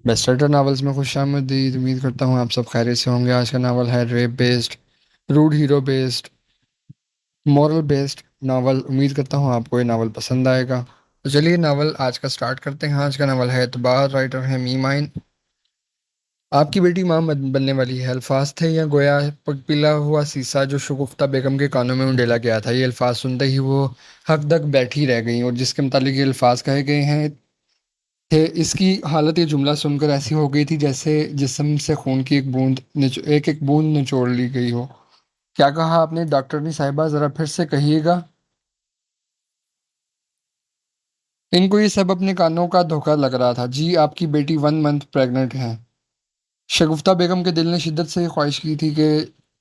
बेस्टर्टर novels में खुशामदीद। उम्मीद करता हूँ आप सब खैरियत से होंगे। आज का नावल है rape based, rude hero based, moral based novel. उम्मीद करता हूँ आपको ये नावल पसंद आएगा। तो चलिए नावल आज का स्टार्ट करते हैं। आज का नावल है एतबार, राइटर है मी माइन। आपकी बेटी माँ बनने वाली है, अल्फाज थे या गोया पग पिला हुआ शीशा जो शगुफ्ता बेगम के कानों में उंडेला गया था। ये अल्फाज सुनते ही वो हकदक बैठी रह गईं, और जिसके मुतालिक ये अल्फाज कहे गए हैं थे, इसकी हालत ये जुमला सुनकर ऐसी हो गई थी जैसे जिस्म से खून की एक एक बूंद निचोड़ ली गई हो। क्या कहा आपने डॉक्टरनी साहिबा, जरा फिर से कहिएगा। इनको ये सब अपने कानों का धोखा लग रहा था। जी, आपकी बेटी 1 मंथ प्रेग्नेंट है। शगुफ्ता बेगम के दिल ने शिद्दत से ये ख्वाहिश की थी कि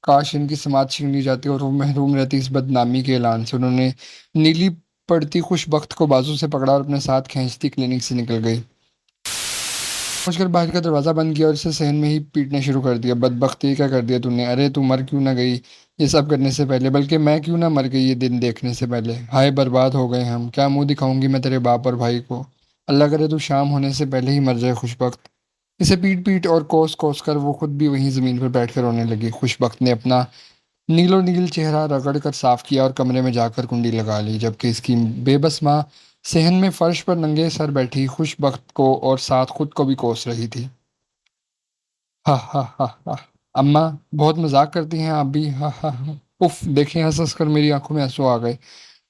काश इनकी समात छीन ली जाती और वो महरूम रहती इस बदनामी के ऐलान से। उन्होंने नीली पड़ती खुशबख्त को बाजू से पकड़ा और अपने साथ खींचती क्लिनिक से निकल गई। पहुंचकर बाहर का दरवाजा बंद किया और इसे सहन में ही पीटना शुरू कर दिया। बदबख्त, ये क्या कर दिया तूने? अरे तू मर क्यों ना गई ये सब करने से पहले? बल्कि मैं क्यों ना मर गई ये दिन देखने से पहले? हाय बर्बाद हो गए हम। क्या मुंह दिखाऊंगी मैं तेरे बाप और भाई को? अल्लाह करे तू शाम होने से पहले ही मर जाए खुशबख्त। इसे पीट पीट और कोस कोस कर वो खुद भी वहीं जमीन पर बैठ कर रोने लगी। खुशबख्त ने अपना नीलो नील चेहरा रगड़ कर साफ किया और कमरे में जाकर कुंडी लगा ली, जबकि इसकी बेबस माँ सहन में फर्श पर नंगे सर बैठी खुशबख्त को और साथ खुद को भी कोस रही थी। हा हा हा हा। अम्मा, बहुत मजाक करती हैं आप भी। हा हा हा। उफ, देखें, हंस हंस कर मेरी आंखों में आंसू आ गए।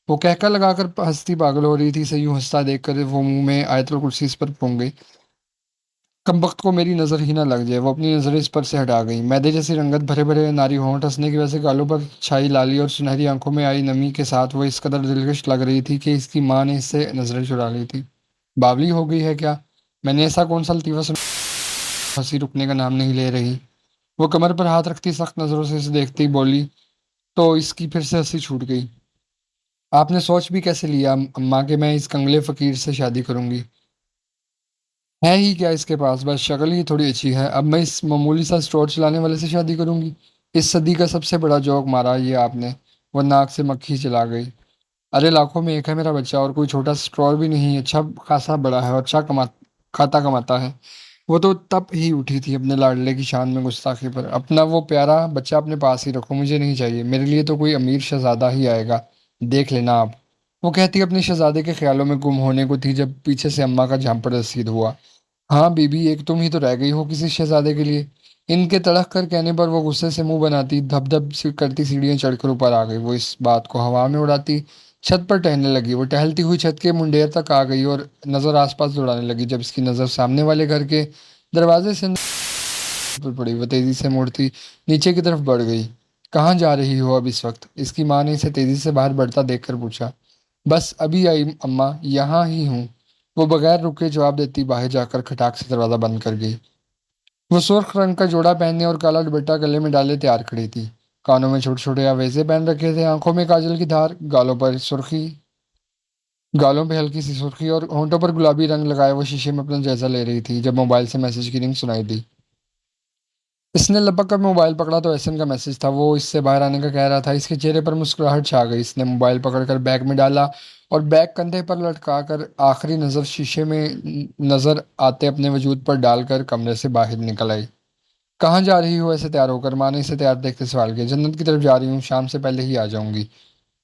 वो कहकर लगाकर हंसती पागल हो रही थी। इसे यूं हंसता देखकर वो मुंह में आयतुल कुर्सी इस पर पहुंच गई। कम वक्त को मेरी नजर ही ना लग जाए। वो अपनी नजरें इस पर से हटा गई। मैदे जैसी रंगत भरे भरे नारी होंठ, हंसने की वजह से गालों पर छाई लाली और सुनहरी आंखों में आई नमी के साथ वो इस कदर दिलकश लग रही थी कि इसकी माँ ने इससे नजरें चुरा ली थी। बावली हो गई है क्या? मैंने ऐसा कौन सा लतीफ़ा सुना? हंसी रुकने का नाम नहीं ले रही। वो कमर पर हाथ रखती सख्त नजरों से इसे देखते ही बोली। तो इसकी फिर से हंसी छूट गई। आपने सोच भी कैसे लिया अम्मा कि मैं इस कंगले फकीर से शादी करूंगी? है ही क्या इसके पास? बस शक्ल ही थोड़ी अच्छी है। अब मैं इस मामूली सा स्टोर चलाने वाले से शादी करूंगी? इस सदी का सबसे बड़ा जोक मारा ये आपने। वो नाक से मक्खी चला गई। अरे लाखों में एक है मेरा बच्चा, और कोई छोटा स्टोर भी नहीं। अच्छा खासा बड़ा है और अच्छा खाता कमाता है। वो तो तब ही उठी थी अपने लाडले की शान में गुस्ताखी पर। अपना वो प्यारा बच्चा अपने पास ही रखो, मुझे नहीं चाहिए। मेरे लिए तो कोई अमीर शहजादा ही आएगा, देख लेना आप। वो कहती अपने शहजादे के ख्यालों में गुम होने को थी जब पीछे से अम्मा का झांपड़ रसीद हुआ। हाँ बीबी, एक तुम ही तो रह गई हो किसी शहजादे के लिए। इनके तड़क कर कहने पर वो गुस्से से मुंह बनाती धप धप सी करती सीढ़ियां चढ़कर ऊपर आ गई। वो इस बात को हवा में उड़ाती छत पर टहलने लगी। वो टहलती हुई छत के मुंडेर तक आ गई और नजर आसपास दौड़ाने लगी। जब इसकी नजर सामने वाले घर के दरवाजे से पर पड़ी, वो तेजी से मुड़ती नीचे की तरफ बढ़ गई। कहाँ जा रही हो अब इस वक्त? इसकी माँ ने इसे तेजी से बाहर बढ़ता देखकर पूछा। बस अभी आई अम्मा, यहाँ ही हूँ। वो बगैर रुके जवाब देती बाहर जाकर खटाक से दरवाजा बंद कर गई। वो सुर्ख रंग का जोड़ा पहनने और काला दुपट्टा गले में डाले तैयार खड़ी थी। कानों में छोटे छोटे आवेजे पहन रखे थे, आंखों में काजल की धार, गालों पे हल्की सी सुर्खी और होंठों पर गुलाबी रंग लगाए वो शीशे में अपना जायजा ले रही थी जब मोबाइल से मैसेज की रिंग सुनाई दी। इसने लपक कर मोबाइल पकड़ा तो एहसन का मैसेज था। वो इससे बाहर आने का कह रहा था। इसके चेहरे पर मुस्कुराहट छा गई। इसने मोबाइल पकड़कर बैग में डाला और बैग कंधे पर लटका कर आखिरी नज़र शीशे में नजर आते अपने वजूद पर डालकर कमरे से बाहर निकल आई। कहाँ जा रही हो ऐसे तैयार होकर? माँ ने इसे तैयार देखते सवाल किया। जन्नत की तरफ जा रही हूँ, शाम से पहले ही आ जाऊंगी।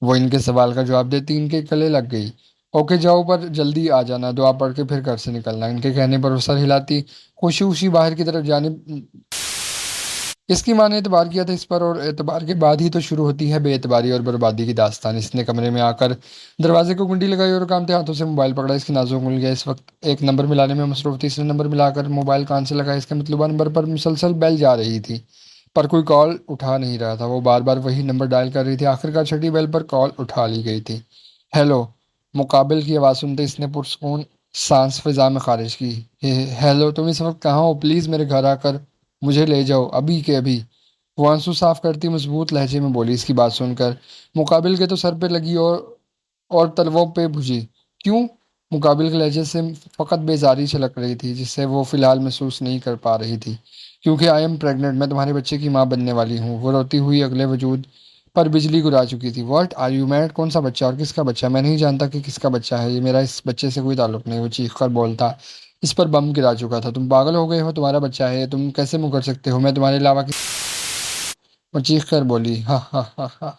वो इनके सवाल का जवाब देती इनके गले लग गई। ओके जाओ, पर जल्दी आ जाना, दुआ पढ़ के फिर घर से निकलना। इनके कहने पर वो सर हिलाती खुशी खुशी बाहर की तरफ जाने। इसकी माँ ने एतबार किया था इस पर, और एतबार के बाद ही तो शुरू होती है बेएतबारी और बर्बादी की दास्तान। इसने कमरे में आकर दरवाजे को कुंडी लगाई और कामते हाथों से मोबाइल पकड़ा। इसकी नाजुक उंगलियां इस वक्त एक नंबर मिलाने में मसरूफ थी। इसने नंबर मिलाकर मोबाइल कान से लगाया। इसके मतलूबा नंबर पर मुसलसल बेल जा रही थी, पर कोई कॉल उठा नहीं रहा था। वो बार बार वही नंबर डायल कर रही थी। आखिरकार छठी बेल पर कॉल उठा ली गई थी। हेलो। मुकाबिल की आवाज़ सुनते इसने पुरसकून सांस फिजा में खारिज की। हेलो, तुम इस वक्त कहाँ हो? प्लीज़ मेरे घर आकर मुझे ले जाओ, अभी के अभी। वो आंसू साफ करती मजबूत लहजे में बोली। इसकी बात सुनकर मुकाबिल के तो सर पे लगी और तलवों पे भुजी। क्यों? मुकाबिल के लहजे से फ़कत बेजारी छलक रही थी जिससे वो फिलहाल महसूस नहीं कर पा रही थी। क्योंकि आई एम प्रेग्नेंट, मैं तुम्हारे बच्चे की माँ बनने वाली हूँ। वो रोती हुई अगले वजूद पर बिजली गिरा चुकी थी। What are you mad? कौन सा बच्चा और किसका बच्चा? मैं नहीं जानता कि किसका बच्चा है ये। मेरा इस बच्चे से कोई ताल्लुक नहीं। वो चीख कर बोलता इस पर बम गिरा चुका था। तुम पागल हो गए हो, तुम्हारा बच्चा है, तुम कैसे मुंह कर सकते हो? मैं तुम्हारे अलावा वो चीख कर बोली, हा हा हा हा।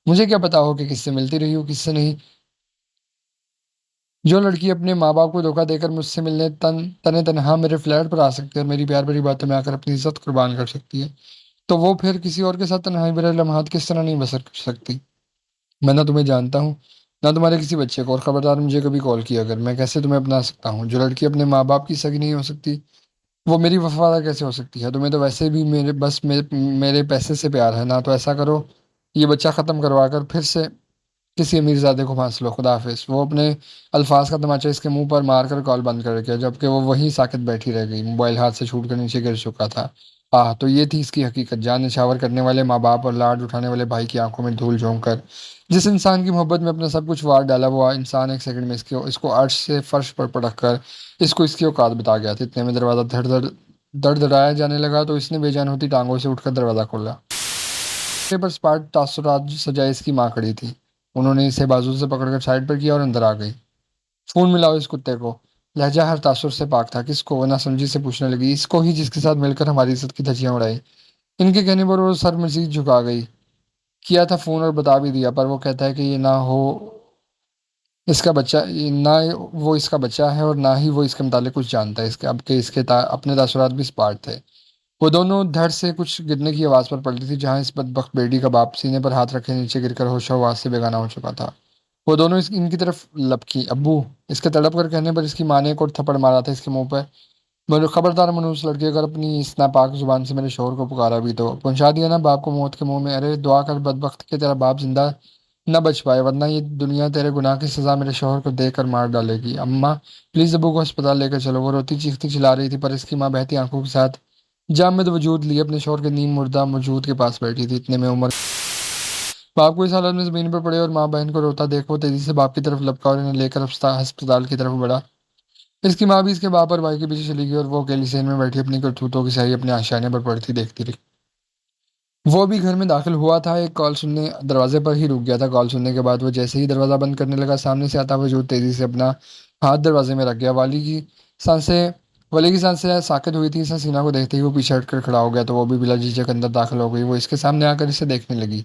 मुझे क्या पता हो कि किससे मिलती रही हो किससे नहीं। जो लड़की अपने माँ बाप को धोखा देकर मुझसे मिलने तने तनहा मेरे फ्लैट पर आ सकती है और मेरी प्यार भरी बातों में आकर अपनी इज्जत कुर्बान कर सकती है, तो वो फिर किसी और के साथ तन्हाई भरे लम्हात किस तरह नहीं बसर कर सकती? मैं ना तुम्हें जानता हूँ, ना तुम्हारे किसी बच्चे को, और खबरदार मुझे कभी कॉल किया अगर। मैं कैसे तुम्हें अपना सकता हूँ? जो लड़की अपने माँ बाप की सगी नहीं हो सकती, वो मेरी वफादार कैसे हो सकती है? तुम्हें तो वैसे भी मेरे पैसे से प्यार है ना। तो ऐसा करो, ये बच्चा खत्म करवा कर फिर से किसी अमीरजादे को फांस लो। खुदा हाफिज। वो अपने अल्फाज का तमाचा इसके मुंह पर मारकर कॉल बंद कर गया, जबकि वो वहीं साकित बैठी रह गई। मोबाइल हाथ से छूट कर नीचे गिर चुका था। तो ये थी इसकी हकीकत। जान निछावर करने वाले माँ बाप और लाड उठाने वाले भाई की आंखों में धूल झोंक कर जिस इंसान की मोहब्बत में अपना सब कुछ वार डाला, वो इंसान एक सेकंड में इसको अर्श से फर्श पर पटक कर इसको इसकी औकात बता गया था। इतने में दरवाजा धड़ धड़ाया जाने लगा तो इसने बेजान होती टांगों से उठकर दरवाजा खोला। पर स्पार्ट तासुरात सजाए इसकी माँ खड़ी थी। उन्होंने इसे बाजू से पकड़कर साइड पर किया और अंदर आ गई। फोन मिलाओ इस कुत्ते को। लहजा हर तासुर से पाक था। किसको? वो नासमझी से पूछने लगी। इसको ही, जिसके साथ मिलकर हमारी इज्जत की धज्जियां उड़ाई। इनके कहने पर वो सर मजीद झुका गई। किया था फोन और बता भी दिया, पर वो कहता है कि ये ना हो इसका बच्चा, ना वो इसका बच्चा है और ना ही वो इसके मुतालिक कुछ जानता है। इसके अब के इसके अपने तासुरात भी स्पार्ट थे। वो दोनों धड़ से कुछ गिरने की आवाज पर पलटी थी, जहां इस बदबख्त बेटी का बाप सीने पर हाथ रखे नीचे गिरकर होशोहवास से बेगाना हो चुका था। वो दोनों इनकी तरफ लपकी। अब्बू! इसके तड़प कर कहने पर इसकी माँ ने एक और थप्पड़ मारा था इसके मुंह पर। बोलो, खबरदार मनूस लड़की, अगर अपनी इस नापाक जुबान से मेरे शोहर को पुकारा भी तो पहुंचा दिया ना बाप को मौत के मुंह में। अरे दुआ कर बदबख्त के तेरा बाप जिंदा न बच पाए, वरना ये दुनिया तेरे गुनाह की सजा मेरे शोहर को देकर मार डालेगी। अम्मा, प्लीज अब्बू को अस्पताल लेकर चलो। वो रोती चीखती चिल्ला रही थी, पर इसकी माँ बहती आंखों के साथ जामद वजूद लिए अपने शोहर के नीम मुर्दा मौजूद के पास बैठी थी। इतने में उमर बाप को इस हालत में जमीन पर पड़े और माँ बहन को रोता देखो तेजी से बाप की तरफ लपका और इन्हें लेकर अस्पताल की तरफ बढ़ा। इसकी माँ भी इसके बाप और भाई के पीछे चली गई और वो अकेली सेन में बैठी अपनी करतूतों की स्याही अपने आशियाने पर पड़ती देखती रही। वो भी घर में दाखिल हुआ था, एक कॉल सुनने दरवाजे पर ही रुक गया था। कॉल सुनने के बाद वो जैसे ही दरवाजा बंद करने लगा, सामने से आता वजूद तेजी से अपना हाथ दरवाजे में रख गया। सांसें वली की सांसें साकित हुई थी। इसे सीना को देखते ही वो पीछे हटकर खड़ा हो गया, तो वो भी बिला झिझक अंदर दाखिल हो गई। वो इसके सामने आकर इसे देखने लगी।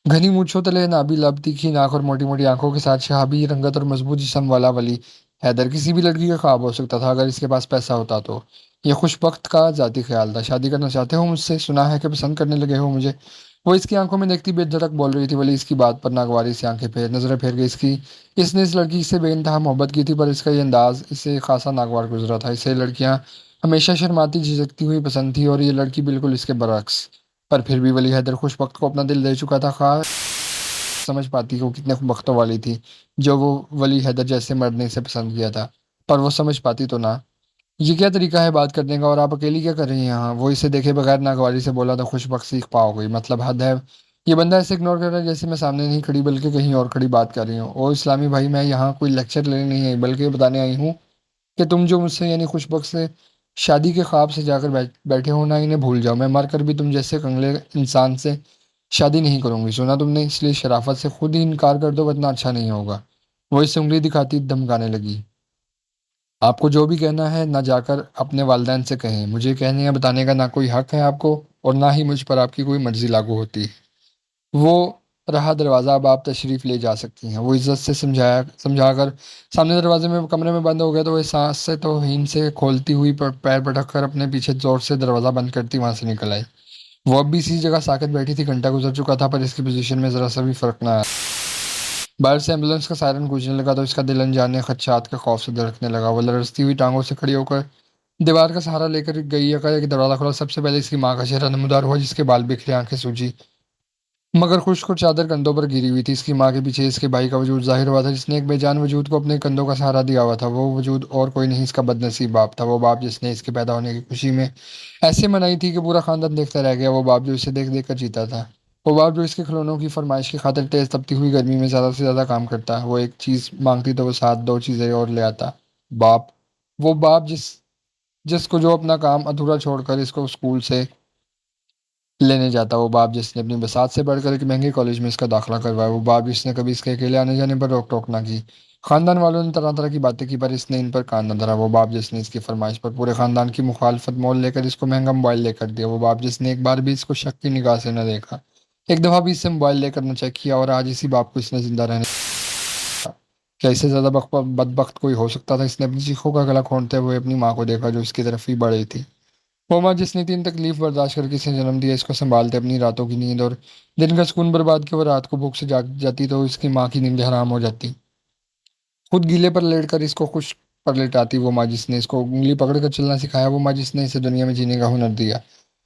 घनी मूंछों तले नाभि लब, तीखी नाक और मोटी मोटी आंखों के साथ शहाबी रंगत और मजबूत जिस्म वाला वली हैदर किसी भी लड़की का ख्वाब हो सकता था, अगर इसके पास पैसा होता तो। ये खुशबख्त का जाती ख्याल था। शादी करना चाहते हो मुझसे? सुना है कि पसंद करने लगे हो मुझे। वो इसकी आंखों में देखती बेधड़क बोल रही थी। वली इसकी बात पर नागवारी से आंखें फेर नजरें फेर गई इसकी। इसने इस लड़की से बेइंतहा मोहब्बत की थी, पर इसका ये अंदाज इसे खासा नागवार गुजरा था। इसे लड़कियां हमेशा शर्माती झिझकती हुई पसंद थी, और ये लड़की बिल्कुल इसके बरक्स। पर फिर भी वली हैदर खुशबख्त को अपना दिल दे चुका था। समझ पाती कि वो कितने बख्तों वाली थी, जो वो वली हैदर जैसे मर्द ने इसे पसंद किया था। पर वो समझ पाती तो ना। ये क्या तरीका है बात करने का, और आप अकेली क्या कर रही हैं यहाँ? वो इसे देखे बगैर नागवारी से बोला, तो खुशबख्त सीख पाओगी, मतलब हद है। ये बंदा ऐसे इग्नोर कर रहा है जैसे मैं सामने नहीं खड़ी बल्कि कहीं और खड़ी बात कर रही हूँ। ओ इस्लामी भाई, मैं यहाँ कोई लेक्चर लेने नहीं आई, बल्कि ये बताने आई हूँ कि तुम जो मुझसे यानी खुशबख्त से शादी के ख्वाब से जाकर बैठे हो ना, इन्हें भूल जाओ। मैं मर कर भी तुम जैसे कंगले इंसान से शादी नहीं करूंगी, सुना तुमने? इसलिए शराफत से खुद ही इनकार कर दो, वरना अच्छा नहीं होगा। वो इसे उंगली दिखाती धमकाने लगी। आपको जो भी कहना है ना जाकर अपने वालिदैन से कहें। मुझे कहने या बताने का ना कोई हक है आपको, और ना ही मुझ पर आपकी कोई मर्जी लागू होती है। वो रहा दरवाज़ा, अब आप तशरीफ़ ले जा सकती हैं। वो इज्जत से समझाकर सामने दरवाजे में कमरे में बंद हो गया, तो वह सांस से तो हीन से खोलती हुई पैर पटक कर अपने पीछे जोर से दरवाज़ा बंद करती वहां से निकल आई। वो अब भी इसी जगह साकित बैठी थी। घंटा गुजर चुका था, पर इसकी पोजीशन में जरा सा भी फर्क ना आया। बाहर से एम्बुलेंस का सायरन गूंजने लगा, तो इसका दिल अनजाने खदशात के खौफ से धड़कने लगा। वो लरजती हुई टांगों से खड़ी होकर दीवार का सहारा लेकर गई। कि दरवाजा खुला, सबसे पहले इसकी माँ का चेहरा नमूदार हुआ, जिसके बाल बिखरे, आंखें सूजी मगर खुश्क और चादर कंधों पर गिरी हुई थी। इसकी माँ के पीछे इसके भाई का वजूद जाहिर हुआ था, जिसने एक बेजान वजूद को अपने कंधों का सहारा दिया हुआ था। वो वजूद और कोई नहीं, इसका बदनसीब बाप था। वो बाप जिसने इसके पैदा होने की खुशी में ऐसे मनाई थी कि पूरा खानदान देखता रह गया। वो बाप जो इसे देख देख कर जीता था। वो बाप जो इसके खिलौनों की फरमाइश की खातिर तेज तपती हुई गर्मी में ज़्यादा से ज़्यादा काम करता। वो एक चीज़ मांगती तो वो साथ दो चीज़ें और ले आता। बाप! वो बाप जिसको जो अपना काम अधूरा छोड़कर इसको स्कूल से लेने जाता। वो बाप जिसने अपनी बसात से बढ़कर एक महंगे कॉलेज में इसका दाखिला करवाया। वो बाप जिसने कभी इसके अकेले आने जाने पर रोक टोक ना की। खानदान वालों ने तरह तरह की बातें की पर इसने इन पर कान न धरा। वो बाप जिसने इसकी फरमाइश पर पूरे खानदान की मुखालफत मोल लेकर इसको महंगा मोबाइल लेकर दिया, वो बाप जिसने एक बार भी इसको शक की निगाह से न देखा, एक दफा भी इससे मोबाइल लेकर न चेक किया, और आज इसी बाप को इसने जिंदा रहने। क्या इससे ज्यादा बदबख्त कोई हो सकता था? इसने अपनी चीखों का गला खोलते हुए अपनी माँ को देखा जो इसकी तरफ ही बढ़ रही थी। वो माँ जिसने इतनी तकलीफ बर्दाश्त करके इसे जन्म दिया, इसको संभालते अपनी रातों की नींद और दिन का सुकून बर्बाद किया, वो रात को भूख से जाग जाती तो इसकी माँ की नींद हराम हो जाती। खुद गीले पर लेटकर इसको खुश पर लेटाती वो माँ जिसने इसको उंगली पकड़कर चलना सिखाया, वो माँ जिसने इसे दुनिया में जीने का हुनर दिया,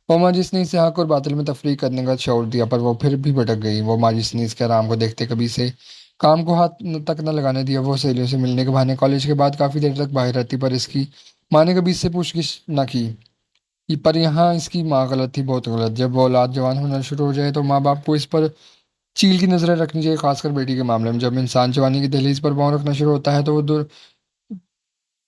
वो माँ जिसने इसे हक और बातिल में तफरीक करने का शौर दिया, पर वो फिर भी भटक गई। वो माँ जिसने इसके आराम को देखते कभी इसे काम को हाथ तक न लगाने दिया, वो सहेलियों से मिलने के बहाने कॉलेज के बाद काफी देर तक बाहर रहती, पर इसकी माँ ने कभी इससे पूछगिछ न की। पर यहाँ इसकी माँ गलत थी, बहुत गलत। जब वो औलाद जवान होना शुरू हो जाए तो माँ बाप को इस पर चील की नजरें रखनी चाहिए, खासकर बेटी के मामले में। जब इंसान जवानी की दहलीज पर पाँव रखना शुरू होता है तो वो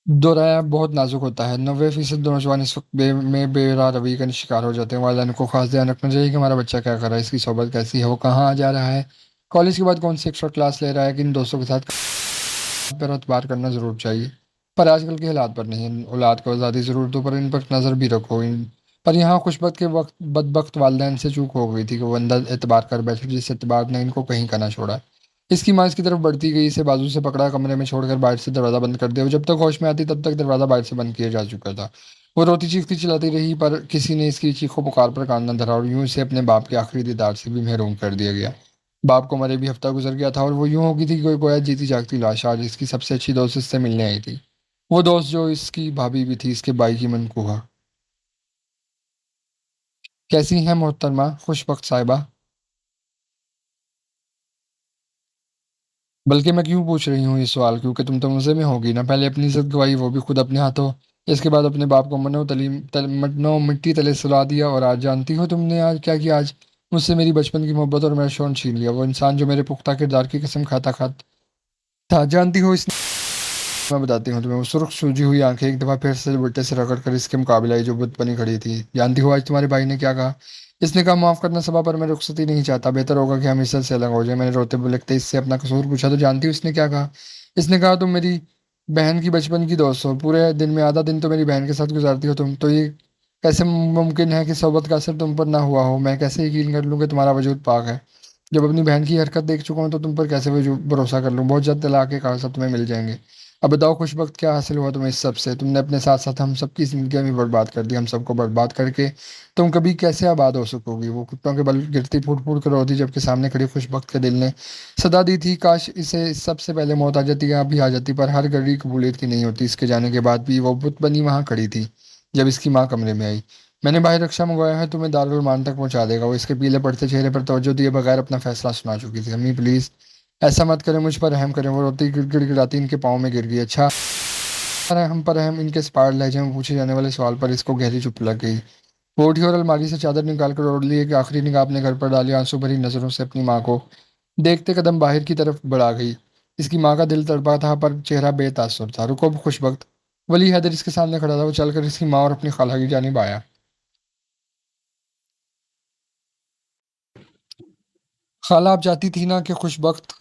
दोराया बहुत नाजुक होता है। 90% नौजवान इस वक्त बेरा रवि का शिकार हो जाते हैं। वालिदैन को खास ध्यान रखना चाहिए कि हमारा बच्चा क्या कर रहा है, इसकी सोबत कैसी है, वो कहाँ जा रहा है, कॉलेज के बाद कौन सी एक्स्ट्रा क्लास ले रहा है, किन दोस्तों के साथ पर एतबार करना जरूर चाहिए, पर आजकल के हालात पर नहीं। औलाद को आज़ादी ज़रूरतों पर इन पर नज़र भी रखो। इन पर यहाँ खुशबक के वक्त बदबख्त वालदैन से चूक हो गई थी कि वो अंदर एतबार कर बैठे, जिस एतबार ने इनको कहीं का ना छोड़ा। इसकी माँ इसकी तरफ बढ़ती गई, इसे बाजू से पकड़ा, कमरे में छोड़कर बाहर से दरवाज़ा बंद कर दिया। वो जब तक होश में आती तब तक दरवाज़ा बाहर से बंद किया जा चुका था। वो रोती चीखती चिल्लाती रही, पर किसी ने इसकी चीखों पुकार पर कान न धरा, और यूं इसे अपने बाप के आखिरी दीदार से भी महरूम कर दिया गया। बाप को मरे भी हफ्ता गुजर गया था और वो यूं हो गई थी कि कोई गोया जीती जागती लाश। आज इसकी सबसे अच्छी दोस्त इससे मिलने आई थी, वो दोस्त जो इसकी भाभी भी थी, इसके भाई की मनकूहा। कैसी हैं मोहतरमा खुशबख्त साहिबा? बल्कि मैं क्यों पूछ रही हूँ ये सवाल, क्योंकि तुम तो मजे में होगी ना। पहले अपनी इज्जत गवाई, वो भी खुद अपने हाथों। इसके बाद अपने बाप को मनो मिट्टी तले सुला दिया, और आज जानती हो तुमने आज क्या किया? आज मुझसे मेरी बचपन की मोहब्बत और मेरा शौन छीन लिया। वो इंसान जो मेरे पुख्ता किरदार की कसम खाता खाता था, जानती हो इस मैं बताती हूँ तुम्हें। वो सुर्ख सूजी हुई आंखें एक दफा फिर से बुट्टे से रगड़ कर इसके मुकाबले आई जो बुत बनी खड़ी थी। जानती हो आज तुम्हारे भाई ने क्या कहा? इसने कहा, माफ करना सबा, पर मैं रुखसती नहीं चाहता, बेहतर होगा कि हम इससे अलग हो जाए। मैंने रोते बिलखते इससे अपना कसूर पूछा तो जानती हो इसने क्या कहा? इसने कहा, तुम मेरी बहन की बचपन की दोस्त हो, पूरे दिन में आधा दिन तो मेरी बहन के साथ गुजारती हो तुम, तो ये कैसे मुमकिन है कि सोबत का असर तुम पर ना हुआ हो? मैं कैसे यकीन कर लूँ कि तुम्हारा वजूद पाक है? जब अपनी बहन की हरकत देख चुका हूँ तो तुम पर कैसे भरोसा कर लूँ? बहुत जल्द तलाक के कागजात तुम्हें मिल जाएंगे। अब बताओ खुशबख्त, क्या हासिल हुआ तुम्हें इस सब से? तुमने अपने साथ साथ हम सबकी जिंदगी भी बर्बाद कर दी। हम सबको बर्बाद करके तुम कभी कैसे आबाद हो सकोगी? वो कुत्तों के बल गिरती फूट फूट कर रोती जबकि सामने खड़ी खुशबख्त के दिल ने सदा दी थी, काश इसे इस सबसे पहले मौत आ जाती या अभी आ जाती। पर हर घड़ी कबूलियत की नहीं होती। इसके जाने के बाद भी वो बुत बनी वहां खड़ी थी। जब इसकी माँ कमरे में आई, मैंने बाहर रक्षा मंगवाया है, तुम्हें दारुल मान तक पहुंचा देगा। वो इसके पीले पड़ते चेहरे पर तवज्जो दिए बगैर अपना फैसला सुना चुकी थी। अम्मी प्लीज ऐसा मत करें, मुझ पर रहम करें। वो रोती गिड़गिड़ाती इनके पाँव में गिर गई। अच्छा, हम पर रहम, इनके स्पार्ड लहजे में पूछे जाने वाले सवाल पर इसको गहरी चुप लग गई। वो उठी और अलमारी से चादर निकाल कर ओढ़ लिए कि आखिरी निगाह अपने घर पर डाली, आंसू भरी नजरों से अपनी माँ को देखते कदम बाहर की तरफ बढ़ा गई। इसकी माँ का दिल तड़पा था पर चेहरा बेतासुर था। रुको खुशबख्त। वली हैदर इसके सामने खड़ा था। वो चलकर इसकी माँ और अपनी खाला की जानिब आया। खाला, आप चाहती थी ना कि खुशबख्त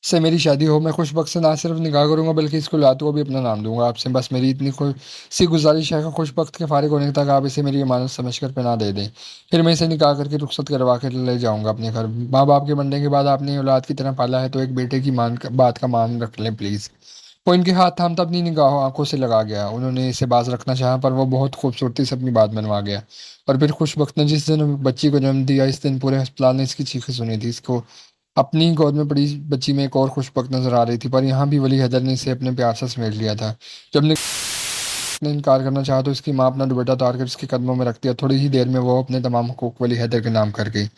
से मेरी शादी हो? मैं खुशबख्त से ना सिर्फ निकाह करूंगा बल्कि इसको लातू को भी अपना नाम दूंगा। आपसे बस मेरी इतनी खुश सी गुजारिश है कि खुशबख्त के फारिग होने तक आप इसे मेरी अमानत समझकर पना दे दें। फिर मैं इसे निकाह करके रुखसत करवा कर ले जाऊंगा अपने घर। माँ बाप के बनने के बाद आपने औलाद की तरह पाला है तो एक बेटे की बात का मान रख लें प्लीज़। वो इनके हाथ थामता अपनी निगाहों आंखों से लगा गया। उन्होंने इसे बाज रखना चाहा पर वो बहुत खूबसूरती से अपनी बात मनवा गया। और फिर खुशबख्त ने जिस दिन बच्ची को जन्म दिया, इस दिन पूरे अस्पताल ने इसकी चीखें सुनी थी। इसको अपनी गोद में पड़ी बच्ची में एक और खुशबक नजर आ रही थी, पर यहाँ भी वली हैदर ने इसे अपने प्यार से समेट लिया था। जब ने इनकार करना चाहा तो इसकी माँ अपना दुपट्टा उतार कर इसके कदमों में रख दिया। थोड़ी ही देर में वो अपने तमाम हकूक वली हैदर के नाम कर गई।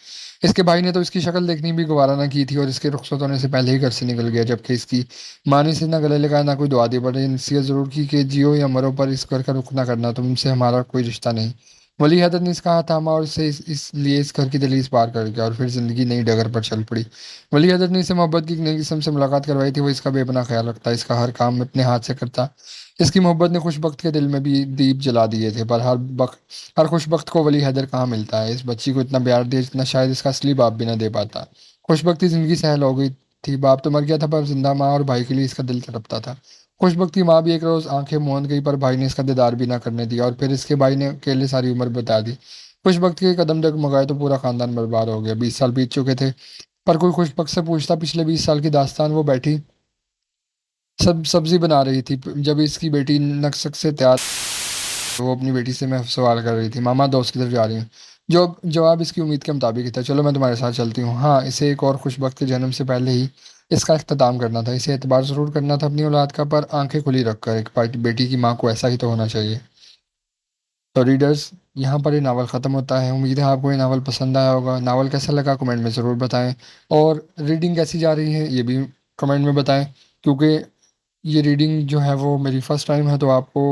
इसके भाई ने तो इसकी शक्ल देखनी भी गवारा ना की थी और इसके रुखसत होने से पहले ही घर से निकल गया, जबकि इसकी माँ ने इसे ना गले लगाया ना कोई दुआ दी, पर नसीहत जरूर की कि जियो या मरो पर इस घर का रुख ना करना, तुमसे हमारा कोई रिश्ता नहीं। वली हैदर ने इसका हाथ थामा और इसे इसलिए इस घर की दहलीज पार कर गया और फिर जिंदगी नई डगर पर चल पड़ी। वली हैदर ने इसे मोहब्बत की एक नई किस्म से मुलाकात करवाई थी। वो इसका बेपनाह ख्याल रखता, इसका हर काम अपने हाथ से करता। इसकी मोहब्बत ने खुशबख्त के दिल में भी दीप जला दिए थे, पर हर खुशबख्त को वली हैदर कहाँ मिलता है? इस बच्ची को इतना प्यार दिया जितना शायद इसका असली बाप भी ना दे पाता। खुशबख्ती जिंदगी सहल हो गई थी, बाप तो मर गया था पर जिंदा माँ और भाई के लिए इसका दिल तड़पता था। खुशबख्त की माँ भी एक रोज़ आंखें मूंद गई पर भाई ने इसका दीदार भी ना करने दिया और फिर इसके भाई ने अकेले सारी उम्र बिता दी। खुशबख्त के कदम डगमगाए तो पूरा खानदान बर्बाद हो गया। 20 साल बीत चुके थे पर कोई खुशबख्त से पूछता पिछले 20 साल की दास्तान। वो बैठी सब सब्जी बना रही थी जब इसकी बेटी नक्सक से तैयार। वो अपनी बेटी से मैं सवाल कर रही थी, मामा दोस्त किधर जा रही हूँ? जो जवाब इसकी उम्मीद के मुताबिक ही था, चलो मैं तुम्हारे साथ चलती हूँ। हाँ, इसे एक और खुशबख्त के जन्म से पहले ही इसका इख्तिताम करना था। इसे एतबार ज़रूर करना था अपनी औलाद का, पर आंखें खुली रखकर। एक बेटी की माँ को ऐसा ही तो होना चाहिए। तो रीडर्स, यहाँ पर ये नावल ख़त्म होता है। उम्मीद है आपको ये नावल पसंद आया होगा। नावल कैसा लगा कमेंट में ज़रूर बताएं, और रीडिंग कैसी जा रही है ये भी कमेंट में बताएं, क्योंकि ये रीडिंग जो है वो मेरी फ़र्स्ट टाइम है। तो आपको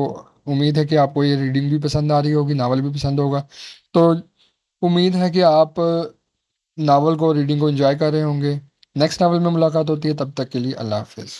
उम्मीद है कि आपको ये रीडिंग भी पसंद आ रही होगी, नावल भी पसंद होगा। तो उम्मीद है कि आप नावल को रीडिंग को एंजॉय कर रहे होंगे। नेक्स्ट नावल में मुलाकात होती है, तब तक के लिए अल्लाह हाफिज़।